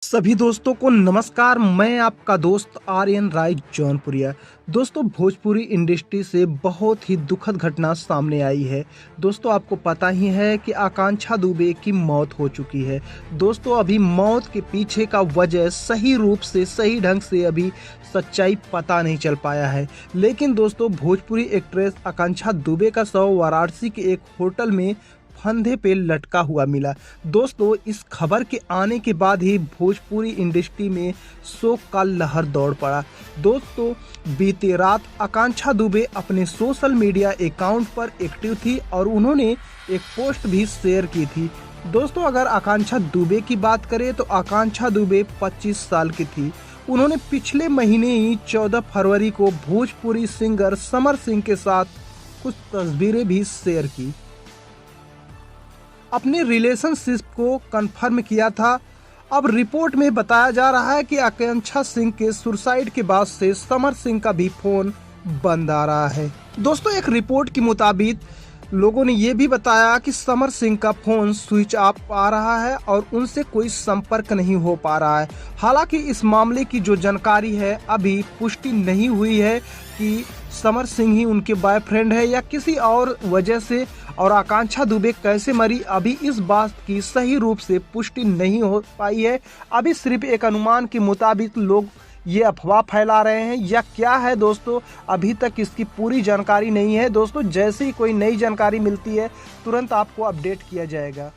सभी दोस्तों को नमस्कार। मैं आपका दोस्त आर्यन राय जौनपुरिया। दोस्तों, भोजपुरी इंडस्ट्री से बहुत ही दुखद घटना सामने आई है। दोस्तों, आपको पता ही है कि आकांक्षा दुबे की मौत हो चुकी है। दोस्तों, अभी मौत के पीछे का वजह सही रूप से सही ढंग से अभी सच्चाई पता नहीं चल पाया है। लेकिन दोस्तों, भोजपुरी एक्ट्रेस आकांक्षा दुबे का शव वाराणसी के एक होटल में फंदे पे लटका हुआ मिला। दोस्तों, इस खबर के आने के बाद ही भोजपुरी इंडस्ट्री में शोक का लहर दौड़ पड़ा। दोस्तों, बीते रात आकांक्षा दुबे अपने सोशल मीडिया अकाउंट पर एक्टिव थी और उन्होंने एक पोस्ट भी शेयर की थी। दोस्तों, अगर आकांक्षा दुबे की बात करें तो आकांक्षा दुबे 25 साल की थी। उन्होंने पिछले महीने ही 14 फरवरी को भोजपुरी सिंगर समर सिंह के साथ कुछ तस्वीरें भी शेयर की, अपने रिलेशनशिप को कंफर्म किया था। अब रिपोर्ट में बताया जा रहा है कि आकांक्षा सिंह के सुसाइड के बाद से समर सिंह का भी फोन बंद आ रहा है। दोस्तों, एक रिपोर्ट के मुताबिक लोगों ने ये भी बताया कि समर सिंह का फोन स्विच ऑफ आ रहा है और उनसे कोई संपर्क नहीं हो पा रहा है। हालांकि इस मामले की जो जानकारी है अभी पुष्टि नहीं हुई है कि समर सिंह ही उनके बॉयफ्रेंड है या किसी और वजह से, और आकांक्षा दुबे कैसे मरी अभी इस बात की सही रूप से पुष्टि नहीं हो पाई है। अभी सिर्फ एक अनुमान के मुताबिक लोग ये अफवाह फैला रहे हैं या क्या है। दोस्तों, अभी तक इसकी पूरी जानकारी नहीं है। दोस्तों, जैसे ही कोई नई जानकारी मिलती है तुरंत आपको अपडेट किया जाएगा।